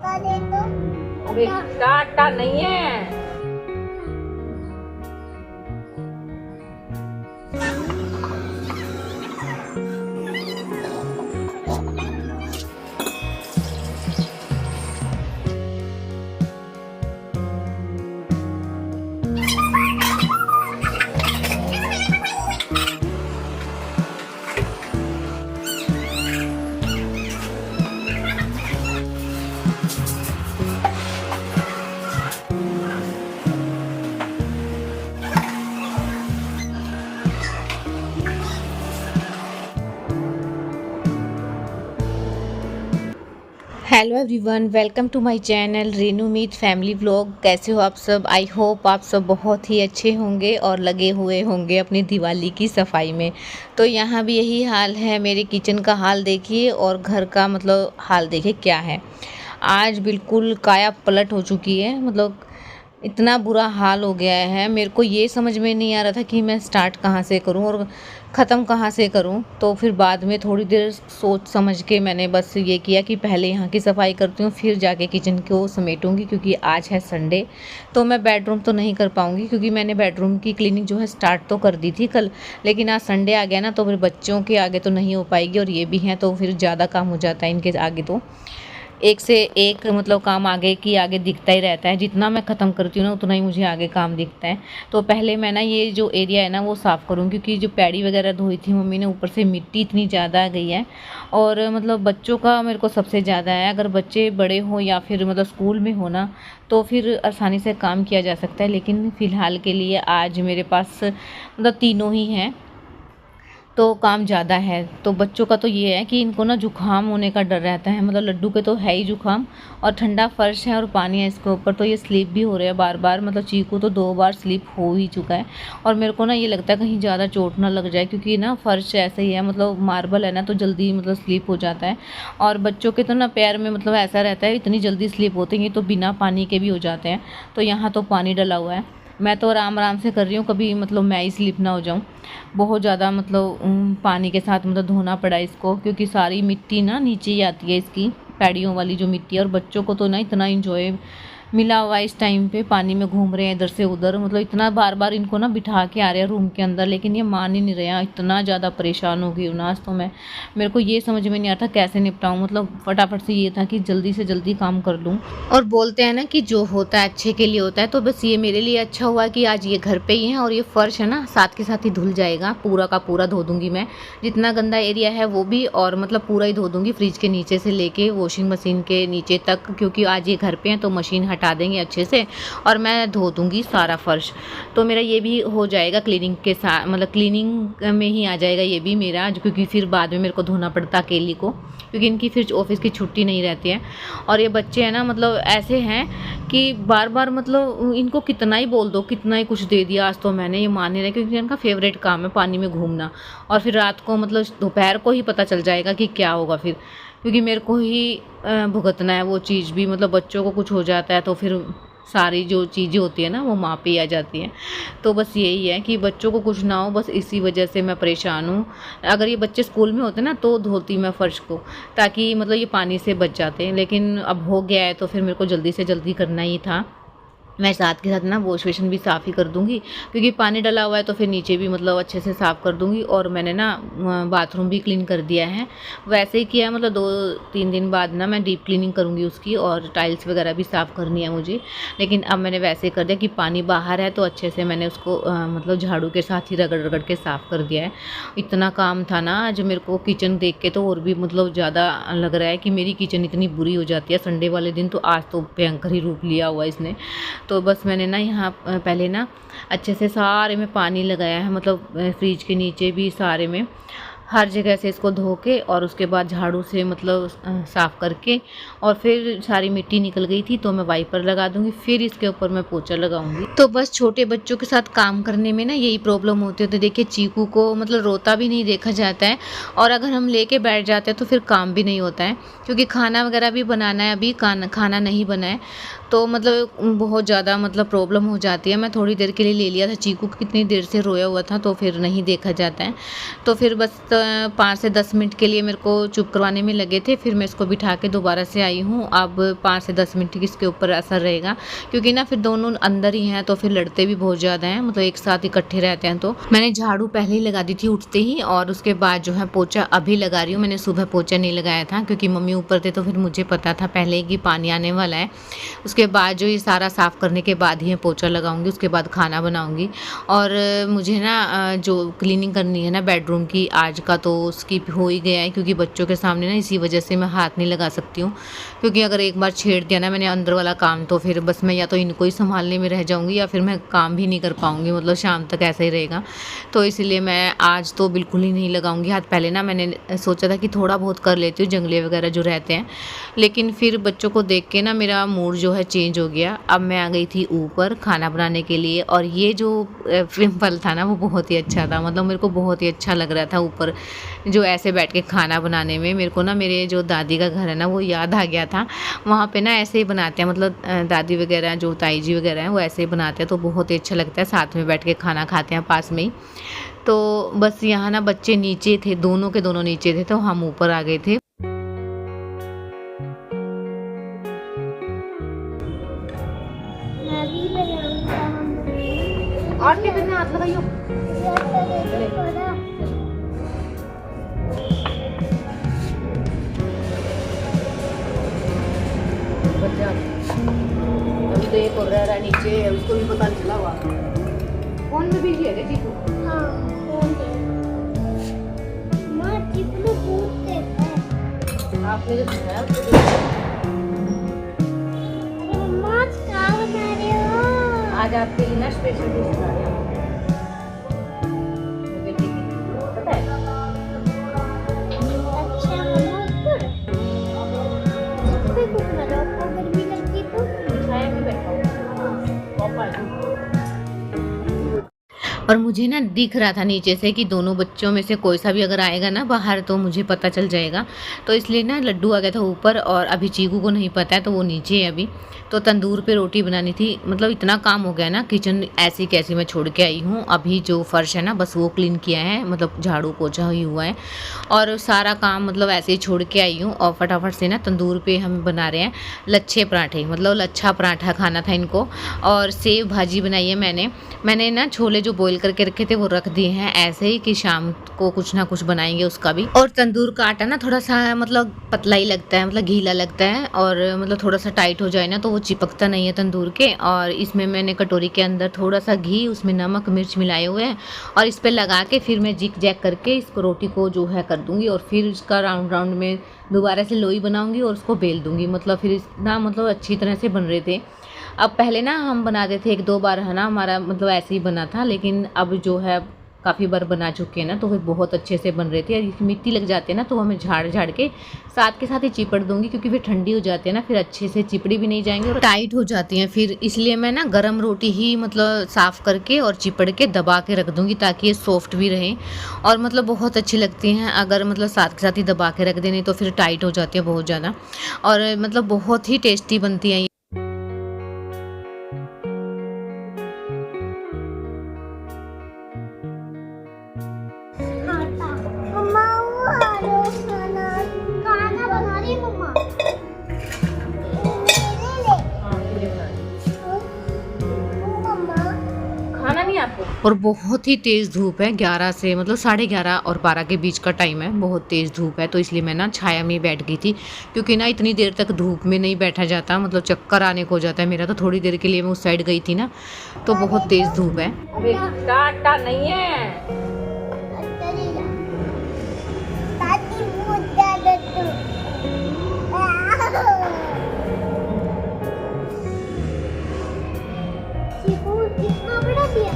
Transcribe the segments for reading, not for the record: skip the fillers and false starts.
अभी टाटा नहीं है। Hello everyone, welcome to my channel Renu Meet family vlog. कैसे हो आप सब? आई होप आप सब बहुत ही अच्छे होंगे और लगे हुए होंगे अपनी दिवाली की सफाई में। तो यहाँ भी यही हाल है। मेरे किचन का हाल देखिए और घर का मतलब हाल देखिए क्या है। आज बिल्कुल काया पलट हो चुकी है। मतलब इतना बुरा हाल हो गया है। मेरे को ये समझ में नहीं आ रहा था कि मैं स्टार्ट कहाँ से करूँ और ख़त्म कहाँ से करूँ। तो फिर बाद में थोड़ी देर सोच समझ के मैंने बस ये किया कि पहले यहाँ की सफाई करती हूँ, फिर जाके किचन को समेटूँगी, क्योंकि आज है संडे। तो मैं बेडरूम तो नहीं कर पाऊँगी, क्योंकि मैंने बेडरूम की क्लीनिंग जो है स्टार्ट तो कर दी थी कल, लेकिन आज संडे आ गया ना, तो फिर बच्चों के आगे तो नहीं हो पाएगी और ये भी हैं तो फिर ज़्यादा काम हो जाता है इनके आगे। तो एक से एक मतलब काम आगे की आगे दिखता ही रहता है। जितना मैं ख़त्म करती हूँ ना, उतना ही मुझे आगे काम दिखता है। तो पहले मैं ना ये जो एरिया है ना वो साफ़ करूँ, क्योंकि जो पैड़ी वगैरह धोई थी मम्मी ने, ऊपर से मिट्टी इतनी ज़्यादा आ गई है। और मतलब बच्चों का मेरे को सबसे ज़्यादा है। अगर बच्चे बड़े हों या फिर मतलब स्कूल में हो ना, तो फिर आसानी से काम किया जा सकता है। लेकिन फ़िलहाल के लिए आज मेरे पास मतलब तीनों ही हैं, तो काम ज़्यादा है। तो बच्चों का तो ये है कि इनको ना जुकाम होने का डर रहता है। मतलब लड्डू के तो है ही जुकाम, और ठंडा फर्श है और पानी है इसके ऊपर, तो ये स्लिप भी हो रहा है बार बार। मतलब चीकू तो 2 बार स्लिप हो ही चुका है। और मेरे को ना ये लगता है कहीं ज़्यादा चोट ना लग जाए, क्योंकि ना फर्श ऐसे ही है, मतलब मार्बल है ना, तो जल्दी मतलब स्लिप हो जाता है। और बच्चों के तो ना पैर में मतलब ऐसा रहता है, इतनी जल्दी स्लिप होते हैं तो बिना पानी के भी हो जाते हैं। तो यहाँ तो पानी डला हुआ है। मैं तो आराम आराम से कर रही हूँ, कभी मतलब मैं ही स्लिप ना हो जाऊँ। बहुत ज़्यादा मतलब पानी के साथ मतलब धोना पड़ा इसको, क्योंकि सारी मिट्टी ना नीचे ही आती है इसकी पैड़ियों वाली जो मिट्टी है। और बच्चों को तो ना इतना इंजॉय मिला हुआ है इस टाइम पे, पानी में घूम रहे हैं इधर से उधर। मतलब इतना बार बार इनको ना बिठा के आ रहे हैं रूम के अंदर, लेकिन ये मान ही नहीं रहे हैं। इतना ज़्यादा परेशान हो गई हूँ ना आज तो मैं। मेरे को ये समझ में नहीं आता कैसे निपटाऊँ। मतलब फटाफट से ये था कि जल्दी से जल्दी काम कर लूँ। और बोलते हैं ना कि जो होता है अच्छे के लिए होता है, तो बस ये मेरे लिए अच्छा हुआ कि आज ये घर पे ही है। और ये फर्श है ना साथ के साथ ही धुल जाएगा, पूरा का पूरा धो दूंगी मैं। जितना गंदा एरिया है वो भी, और मतलब पूरा ही धो दूंगी, फ्रिज के नीचे से लेके वॉशिंग मशीन के नीचे तक, क्योंकि आज ये घर पे हैं तो मशीन हटा देंगे अच्छे से और मैं धो दूंगी सारा फर्श। तो मेरा ये भी हो जाएगा क्लीनिंग के साथ, मतलब क्लीनिंग में ही आ जाएगा ये भी मेरा, क्योंकि फिर बाद में मेरे को धोना पड़ता अकेली को, क्योंकि इनकी फिर ऑफिस की छुट्टी नहीं रहती है। और ये बच्चे हैं ना, मतलब ऐसे हैं कि बार बार मतलब इनको कितना ही बोल दो, कितना ही कुछ दे दिया, आज तो मैंने ये मान नहीं रहा, क्योंकि इनका फेवरेट काम है पानी में घूमना। और फिर रात को मतलब दोपहर को ही पता चल जाएगा कि क्या होगा फिर, क्योंकि मेरे को ही भुगतना है वो चीज़ भी। मतलब बच्चों को कुछ हो जाता है तो फिर सारी जो चीज़ें होती है ना वो माँ पे ही आ जाती हैं। तो बस यही है कि बच्चों को कुछ ना हो, बस इसी वजह से मैं परेशान हूँ। अगर ये बच्चे स्कूल में होते ना तो धोती मैं फ़र्श को, ताकि मतलब ये पानी से बच जाते हैं। लेकिन अब हो गया है तो फिर मेरे को जल्दी से जल्दी करना ही था। मैं साथ के साथ ना वॉश बेसिन भी साफ़ ही कर दूँगी, क्योंकि पानी डला हुआ है तो फिर नीचे भी मतलब अच्छे से साफ़ कर दूँगी। और मैंने ना बाथरूम भी क्लीन कर दिया है, वैसे ही किया है। मतलब 2-3 दिन बाद ना मैं डीप क्लीनिंग करूँगी उसकी, और टाइल्स वगैरह भी साफ़ करनी है मुझे। लेकिन अब मैंने वैसे कर दिया कि पानी बाहर है तो अच्छे से मैंने उसको मतलब झाड़ू के साथ ही रगड़ रगड़ के साफ़ कर दिया है। इतना काम था ना आज मेरे को किचन देख के, तो और भी मतलब ज़्यादा लग रहा है कि मेरी किचन इतनी बुरी हो जाती है संडे वाले दिन। तो आज तो भयंकर ही रूप लिया हुआ इसने। तो बस मैंने ना यहाँ पहले ना अच्छे से सारे में पानी लगाया है, मतलब फ्रिज के नीचे भी सारे में, हर जगह से इसको धो के, और उसके बाद झाड़ू से मतलब साफ़ करके, और फिर सारी मिट्टी निकल गई थी तो मैं वाइपर लगा दूंगी, फिर इसके ऊपर मैं पोछा लगाऊंगी। तो बस छोटे बच्चों के साथ काम करने में ना यही प्रॉब्लम होती है। तो देखिए चीकू को मतलब रोता भी नहीं देखा जाता है, और अगर हम लेके बैठ जाते हैं तो फिर काम भी नहीं होता है, क्योंकि खाना वगैरह भी बनाना है। अभी खाना नहीं बना है, तो मतलब बहुत ज़्यादा मतलब प्रॉब्लम हो जाती है। मैं थोड़ी देर के लिए ले लिया था, चीकू कितनी देर से रोया हुआ था तो फिर नहीं देखा जाता है। तो फिर बस तो 5 से 10 मिनट के लिए मेरे को चुप करवाने में लगे थे, फिर मैं इसको बिठा के दोबारा से आई हूँ। अब 5 से 10 मिनट की इसके ऊपर असर रहेगा, क्योंकि ना फिर दोनों अंदर ही हैं तो फिर लड़ते भी बहुत ज़्यादा हैं, मतलब एक साथ इकट्ठे रहते हैं। तो मैंने झाड़ू पहले ही लगा दी थी उठते ही, और उसके बाद जो है पोछा अभी लगा रही हूँ। मैंने सुबह पोछा नहीं लगाया था क्योंकि मम्मी ऊपर थे, तो फिर मुझे पता था पहले ही कि पानी आने वाला है। उसके बाद जो ये सारा साफ़ करने के बाद ही मैं पोछा लगाऊंगी, उसके बाद खाना बनाऊंगी। और मुझे ना जो क्लीनिंग करनी है ना बेडरूम की आज का, तो उसकी हो ही गया है, क्योंकि बच्चों के सामने ना इसी वजह से मैं हाथ नहीं लगा सकती हूँ, क्योंकि अगर एक बार छेड़ दिया ना मैंने अंदर वाला काम, तो फिर बस मैं या तो इनको ही संभालने में रह जाऊँगी या फिर मैं काम भी नहीं कर पाऊँगी, मतलब शाम तक ऐसा ही रहेगा। तो इसलिए मैं आज तो बिल्कुल ही नहीं लगाऊंगी हाथ। पहले ना मैंने सोचा था कि थोड़ा बहुत कर लेती हूँ, जंगले वगैरह जो रहते हैं, लेकिन फिर बच्चों को देख के ना मेरा मूड जो है चेंज हो गया। अब मैं आ गई थी ऊपर खाना बनाने के लिए, और ये जो पिंपल था ना वो बहुत ही अच्छा था, मतलब मेरे को बहुत ही अच्छा लग रहा था ऊपर जो ऐसे बैठ के खाना बनाने में। मेरे को ना मेरे जो दादी का घर है ना वो याद आ गया था। वहाँ पे ना ऐसे ही बनाते हैं, मतलब दादी वगैरह जो ताई जी वगैरह हैं वो ऐसे ही बनाते हैं, तो बहुत ही अच्छा लगता है, साथ में बैठ के खाना खाते हैं पास में ही। तो बस यहाँ ना बच्चे नीचे थे, दोनों के दोनों नीचे थे, तो हम ऊपर आ गए थे। और टिफिन में हाथ लगाइयो। बच्चा अभी तो एक और रह रहा है नीचे, उसको भी पता नहीं चला हुआ। फोन में बिजी है क्या चीकू? हाँ, फोन पे। माँ चिपलू पूछते हैं। आपने जो दिखाया उसको अरे मम्मा क्या बना रहे हो? आज आपके लिए ना स्पेशल डिश बना रही हूँ। बेटी की पता है? अच्छा मम्मा ऊपर कुछ बना रहे हो? आपको गर्मी लगती तो? छाया में बैठा हूँ। पापा और मुझे ना दिख रहा था नीचे से कि दोनों बच्चों में से कोई सा भी अगर आएगा ना बाहर तो मुझे पता चल जाएगा, तो इसलिए ना लड्डू आ गया था ऊपर, और अभी चीकू को नहीं पता है तो वो नीचे है अभी। तो तंदूर पे रोटी बनानी थी, मतलब इतना काम हो गया ना, किचन ऐसी कैसी मैं छोड़ के आई हूँ। अभी जो फर्श है ना बस वो क्लीन किया है, मतलब झाड़ू पोछा ही हुआ है, और सारा काम मतलब ऐसे ही छोड़ के आई हूँ। और फटाफट से ना तंदूर पे हम बना रहे हैं लच्छे पराठे, मतलब लच्छा पराठा खाना था इनको। और सेव भाजी बनाई है मैंने ना छोले जो बॉईल करके रखे थे वो रख दिए हैं ऐसे ही कि शाम को कुछ ना कुछ बनाएंगे उसका भी। और तंदूर का आटा ना थोड़ा सा मतलब पतला ही लगता है, मतलब गीला लगता है, और मतलब थोड़ा सा टाइट हो जाए ना तो वो चिपकता नहीं है तंदूर के। और इसमें मैंने कटोरी के अंदर थोड़ा सा घी, उसमें नमक मिर्च मिलाए हुए हैं, और इस पर लगा के फिर मैं जिक जैक करके इसको रोटी को जो है कर दूंगी, और फिर इसका राउंड राउंड में दोबारा से लोई बनाऊंगी और उसको बेल दूंगी। मतलब फिर इतना मतलब अच्छी तरह से बन रहे थे। अब पहले ना हम बनाते थे 1-2 बार है ना, हमारा मतलब ऐसे ही बना था, लेकिन अब जो है काफ़ी बार बना चुके हैं ना तो फिर बहुत अच्छे से बन रहे थे। और मिट्टी लग जाती है ना तो हमें झाड़ झाड़ के साथ के साथ ही चिपड़ दूंगी, क्योंकि फिर ठंडी हो जाती है ना, फिर अच्छे से चिपड़ी भी नहीं जाएंगे और टाइट हो जाती हैं फिर। इसलिए मैं ना गरम रोटी ही मतलब साफ़ करके और चिपड़ के दबा के रख दूंगी ताकि ये सॉफ्ट भी रहें, और मतलब बहुत अच्छी लगती हैं। अगर मतलब साथ के साथ ही दबा के रख देने तो फिर टाइट हो जाती है बहुत ज़्यादा, और मतलब बहुत ही टेस्टी बनती हैं। मम्मा वो आ रहे हो खाना खाना बना रही है मम्मा मेरे लिए। हाँ ये बना रही हूँ। मम्मा खाना नहीं आपको? और बहुत ही तेज़ धूप है, 11 से मतलब 11:30 और 12 के बीच का टाइम है, बहुत तेज़ धूप है। तो इसलिए मैं ना छाया में बैठ गई थी, क्योंकि ना इतनी देर तक धूप में नहीं बैठा जाता, मतलब चक्कर आने को हो जाता है मेरा। तो थोड़ी देर के लिए मैं उस साइड गई थी ना, तो बहुत तेज़ धूप है। अबे टाटा नहीं है। दादी मुद्दा दत्तू चिकू कितना बड़ा दिया।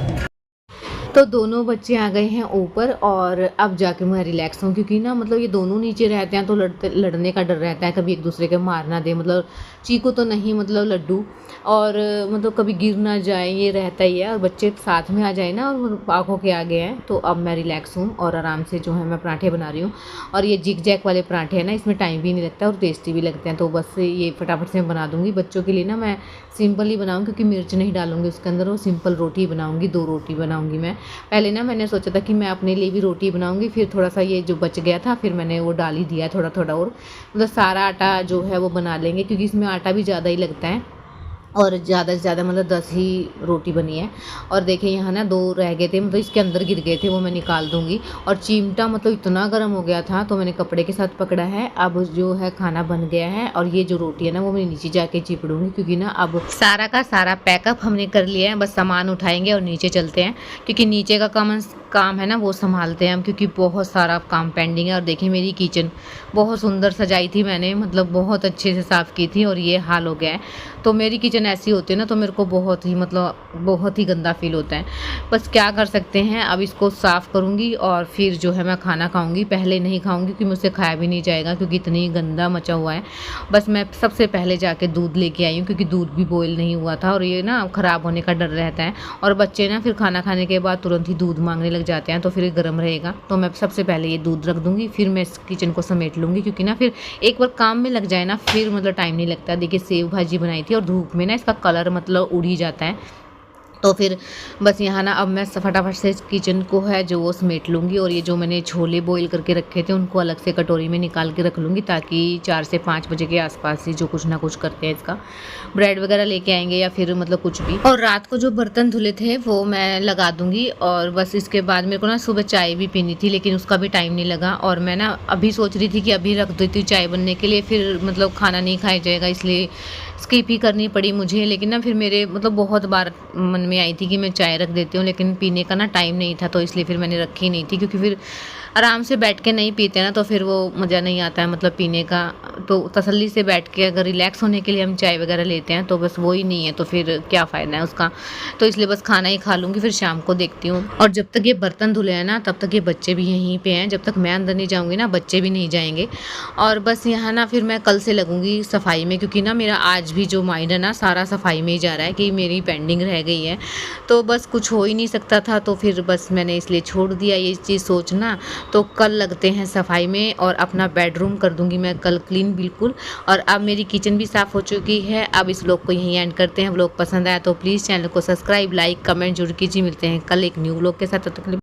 तो दोनों बच्चे आ गए हैं ऊपर, और अब जाके मैं रिलैक्स हूँ, क्योंकि ना मतलब ये दोनों नीचे रहते हैं तो लड़ने का डर रहता है, कभी एक दूसरे के मार ना दे, मतलब चीकू तो नहीं मतलब लड्डू, और मतलब कभी गिर ना जाए ये रहता ही है। और बच्चे साथ में आ जाए ना और आँखों के आगे हैं, तो अब मैं रिलैक्स हूँ और आराम से जो है मैं पराठे बना रही हूँ। और ये जिग जैक वाले पराठे हैं ना, इसमें टाइम भी नहीं लगता और टेस्टी भी लगते हैं, तो बस ये फटाफट से बना दूँगी। बच्चों के लिए ना मैं सिंपल ही बनाऊँ, क्योंकि मिर्च नहीं डालूँगी उसके अंदर, वो सिंपल रोटी बनाऊँगी, 2 रोटी बनाऊँगी मैं। पहले ना मैंने सोचा था कि मैं अपने लिए भी रोटी बनाऊंगी, फिर थोड़ा सा ये जो बच गया था फिर मैंने वो डाल ही दिया थोड़ा थोड़ा, और मतलब सारा आटा जो है वो बना लेंगे क्योंकि इसमें आटा भी ज़्यादा ही लगता है, और ज़्यादा से ज़्यादा मतलब 10 ही रोटी बनी है। और देखिए यहाँ ना 2 रह गए थे, मतलब इसके अंदर गिर गए थे, वो मैं निकाल दूँगी। और चिमटा मतलब इतना गर्म हो गया था तो मैंने कपड़े के साथ पकड़ा है। अब जो है खाना बन गया है और ये जो रोटी है ना वो मैं नीचे जाके चिपड़ूँगी, क्योंकि ना अब सारा का सारा पैकअप हमने कर लिया है, बस सामान उठाएंगे और नीचे चलते हैं, क्योंकि नीचे का काम है ना वो संभालते हैं हम, क्योंकि बहुत सारा काम पेंडिंग है। और देखिए मेरी किचन बहुत सुंदर सजाई थी मैंने, मतलब बहुत अच्छे से साफ़ की थी और ये हाल हो गया है। तो मेरी किचन ऐसी होती है ना तो मेरे को बहुत ही मतलब बहुत ही गंदा फील होता है। बस क्या कर सकते हैं, अब इसको साफ़ करूँगी और फिर जो है मैं खाना खाऊँगी। पहले नहीं खाऊँगी क्योंकि मुझसे खाया भी नहीं जाएगा, क्योंकि इतनी गंदा मचा हुआ है। बस मैं सबसे पहले जाके दूध लेके आई हूँ, क्योंकि दूध भी बॉयल नहीं हुआ था और ये ना ख़राब होने का डर रहता है। और बच्चे ना फिर खाना खाने के बाद तुरंत ही दूध मांगने लग जाते हैं, तो फिर गर्म रहेगा। तो मैं सबसे पहले ये दूध रख दूँगी, फिर मैं इस किचन को समेट लूँगी, क्योंकि ना फिर एक बार काम में लग जाए ना फिर मतलब टाइम नहीं लगता। देखिए सेव भाजी बनाई थी और धूप में ना इसका कलर मतलब उड़ ही जाता है। तो फिर बस यहाँ ना अब मैं फटाफट से इस किचन को है जो वो समेट लूँगी, और ये जो मैंने छोले बॉईल करके रखे थे उनको अलग से कटोरी में निकाल के रख लूँगी, ताकि 4 से 5 बजे के आसपास ही जो कुछ ना कुछ करते हैं इसका ब्रेड वगैरह लेके आएंगे या फिर मतलब कुछ भी। और रात को जो बर्तन धुले थे वो मैं लगा दूँगी। और बस इसके बाद मेरे को ना सुबह चाय भी पीनी थी, लेकिन उसका भी टाइम नहीं लगा। और मैं ना अभी सोच रही थी कि अभी रख देती हूँ चाय बनने के लिए, फिर मतलब खाना नहीं खाया जाएगा, इसलिए स्किप ही करनी पड़ी मुझे। लेकिन ना फिर मेरे मतलब बहुत बार मन में आई थी कि मैं चाय रख देती हूँ, लेकिन पीने का ना टाइम नहीं था, तो इसलिए फिर मैंने रखी नहीं थी। क्योंकि फिर आराम से बैठ के नहीं पीते ना तो फिर वो मज़ा नहीं आता है मतलब पीने का। तो तसल्ली से बैठ के अगर रिलैक्स होने के लिए हम चाय वगैरह लेते हैं तो बस वो ही नहीं है, तो फिर क्या फ़ायदा है उसका। तो इसलिए बस खाना ही खा लूँगी, फिर शाम को देखती हूँ। और जब तक ये बर्तन धुले हैं ना तब तक ये बच्चे भी यहीं पे हैं, जब तक मैं अंदर नहीं जाऊँगी ना बच्चे भी नहीं जाएंगे। और बस यहाँ ना फिर मैं कल से लगूँगी सफाई में, क्योंकि ना मेरा आज भी जो माइंड है ना सारा सफाई में ही जा रहा है कि मेरी पेंडिंग रह गई है। तो बस कुछ हो ही नहीं सकता था, तो फिर बस मैंने इसलिए छोड़ दिया ये चीज़ सोचना। तो कल लगते हैं सफाई में, और अपना बेडरूम कर दूंगी मैं कल क्लीन बिल्कुल। और अब मेरी किचन भी साफ़ हो चुकी है। अब इस व्लॉग को यहीं एंड करते हैं। व्लॉग पसंद आया तो प्लीज़ चैनल को सब्सक्राइब, लाइक, कमेंट जरूर कीजिए। मिलते हैं कल एक न्यू व्लॉग के साथ, तब तक के लिए